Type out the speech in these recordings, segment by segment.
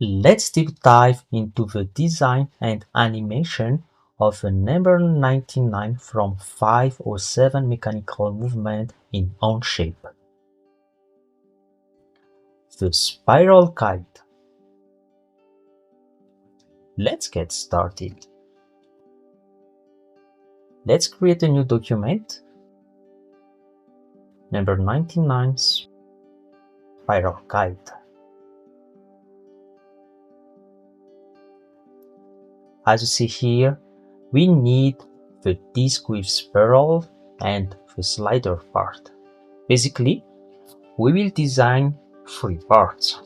Let's deep dive into the design and animation of the number 99 from 507 mechanical movement in Onshape. The spiral kite. Let's get started. Let's create a new document, number 99 spiral kite. As you see here, we need the disc with spiral and the slider part. Basically, we will design 3 parts.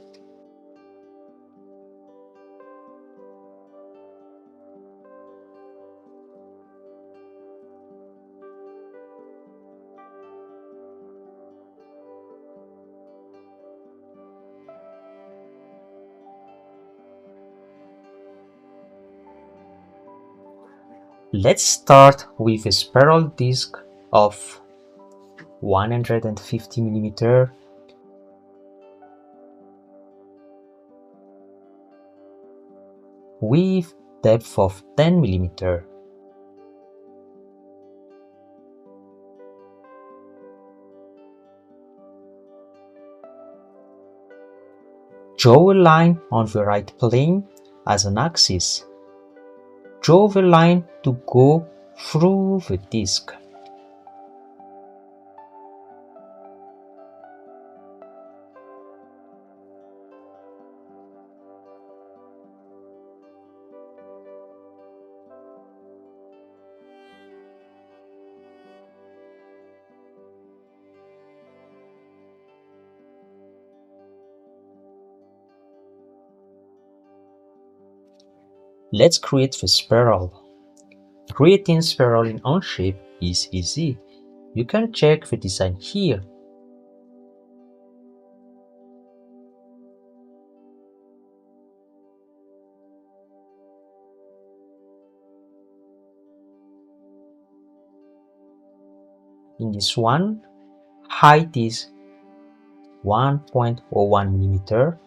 Let's start with a spiral disc of 150 mm with depth of 10 mm. Draw a line on the right plane as an axis. Draw the line to go through the disc. Let's create the spiral. Creating spiral in Onshape is easy. You can check the design here. In this one, height is 1.01 mm.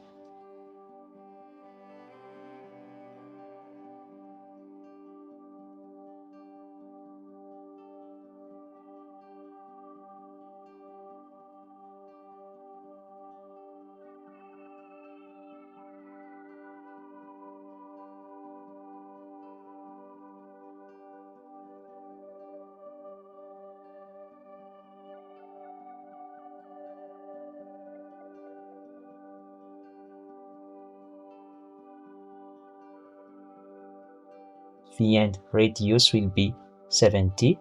The end radius will be 70.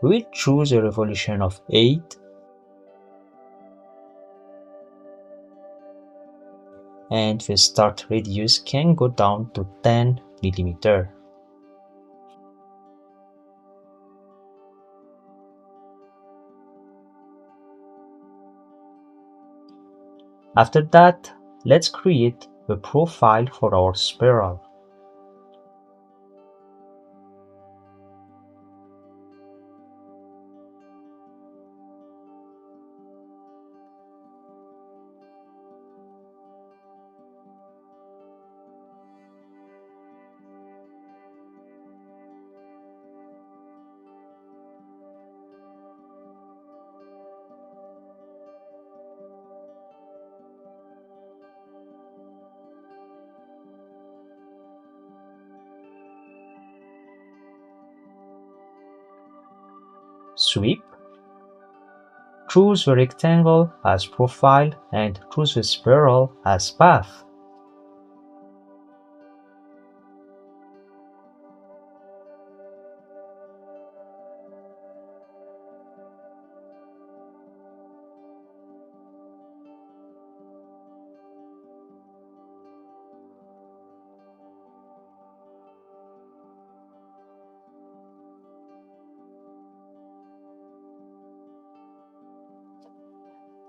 We will choose a revolution of 8 and the start radius can go down to 10 mm. After that, let's create a profile for our spiral. Sweep. Choose the rectangle as profile and choose the spiral as path.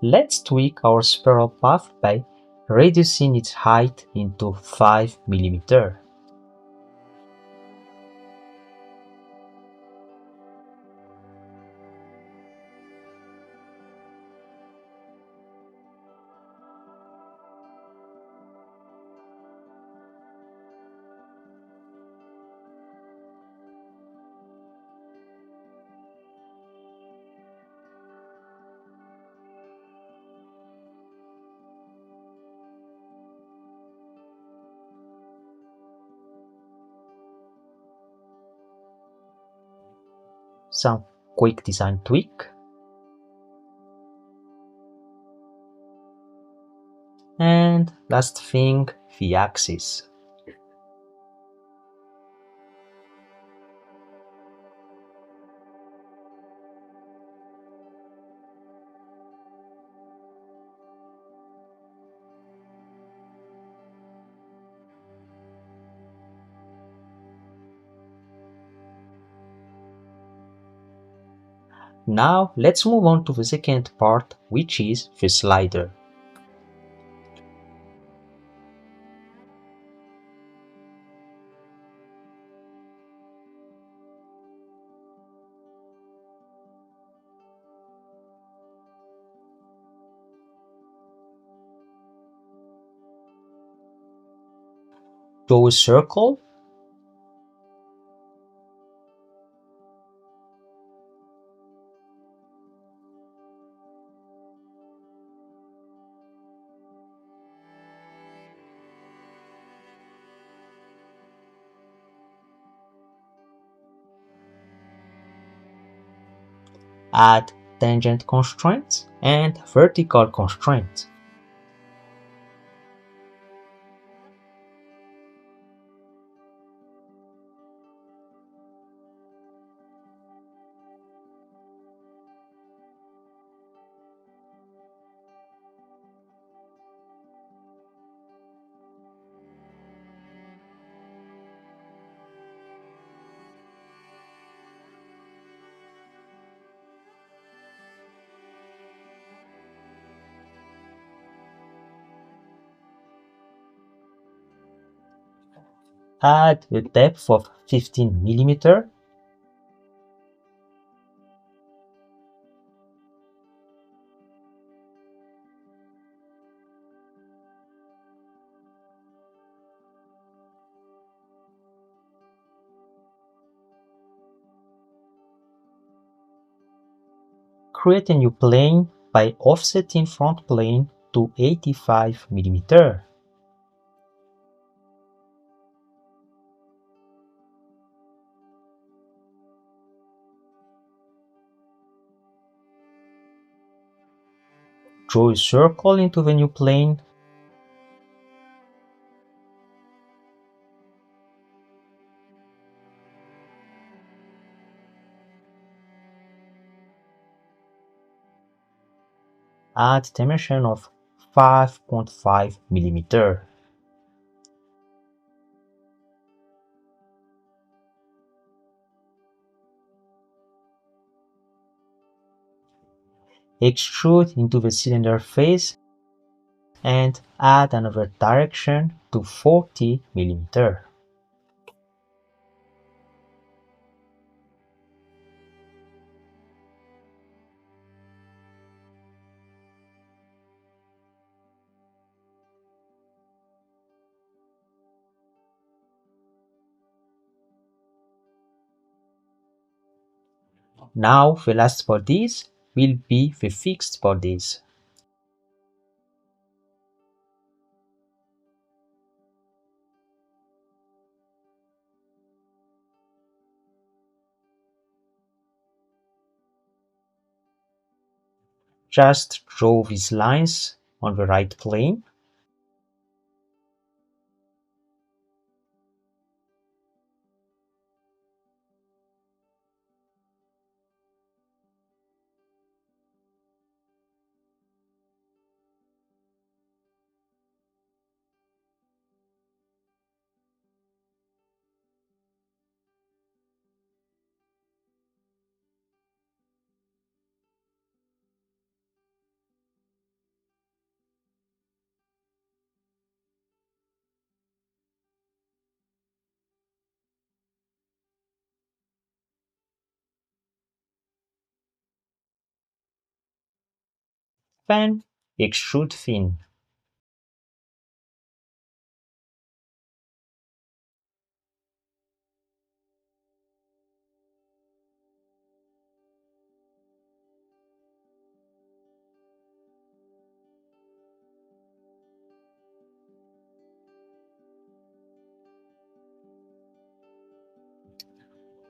Let's tweak our spiral path by reducing its height into 5 mm. some quick design tweak. And last thing, the axis. Now let's move on to the second part, which is the slider. Draw a circle. Add tangent constraints and vertical constraints. Add a depth of 15 mm. Create a new plane by offsetting front plane to 85 mm. Draw a circle into the new plane. Add dimension of 5.5 mm. Extrude into the cylinder face and add another direction to 40 mm. Now the last bodies will be the fixed bodies. Just draw these lines on the right plane. Then extrude thin.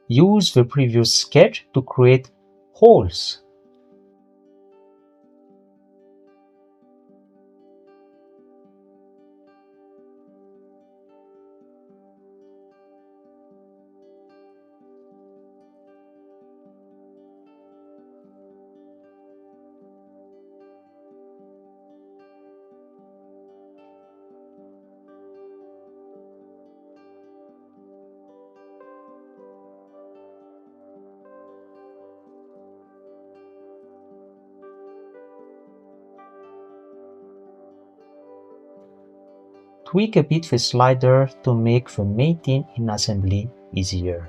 Use the previous sketch to create holes. Tweak a bit the slider to make the mating in assembly easier.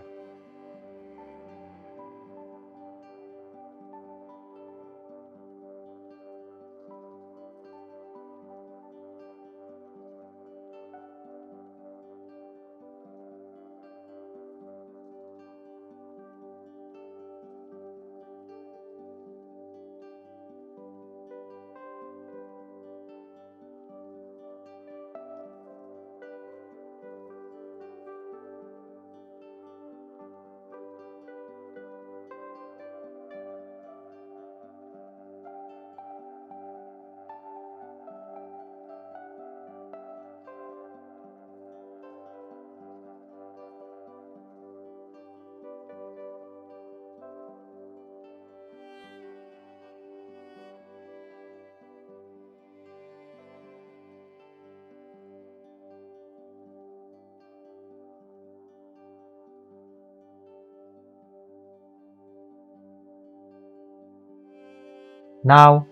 Now,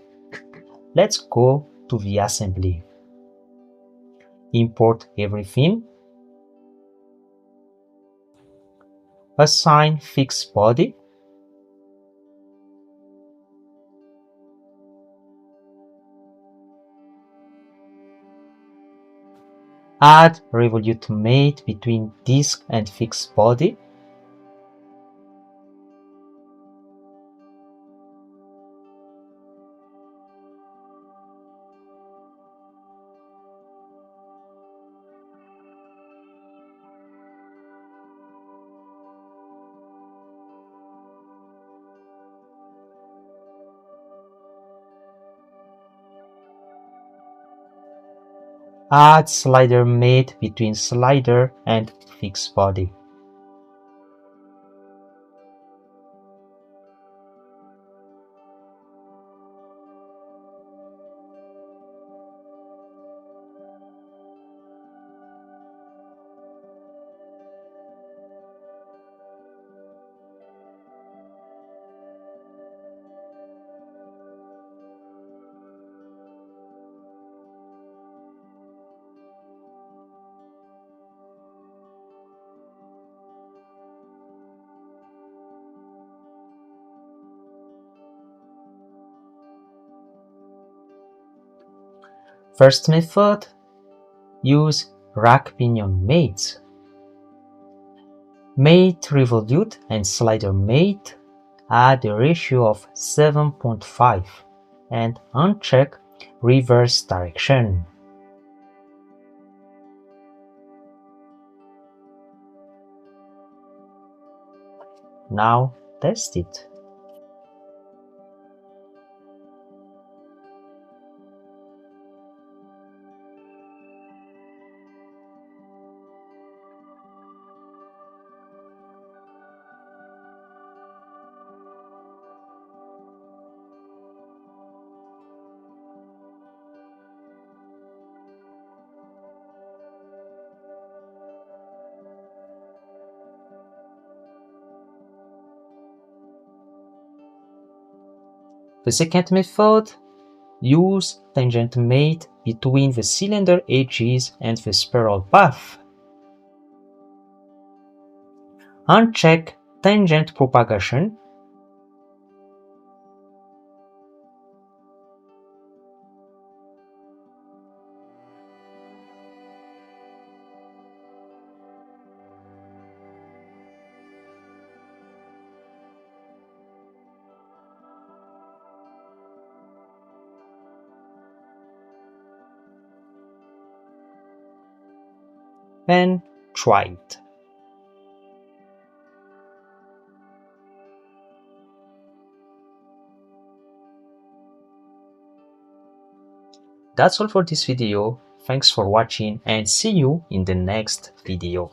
let's go to the assembly. Import everything. Assign fixed body. Add revolute mate between disk and fixed body. Add slider mate between slider and fixed body. First method, use rack pinion mates. Mate revolute and slider mate add a ratio of 7.5 and uncheck reverse direction. Now test it. The second method, use tangent mate between the cylinder edges and the spiral path. Uncheck tangent propagation. And try it. That's all for this video. Thanks for watching and see you in the next video.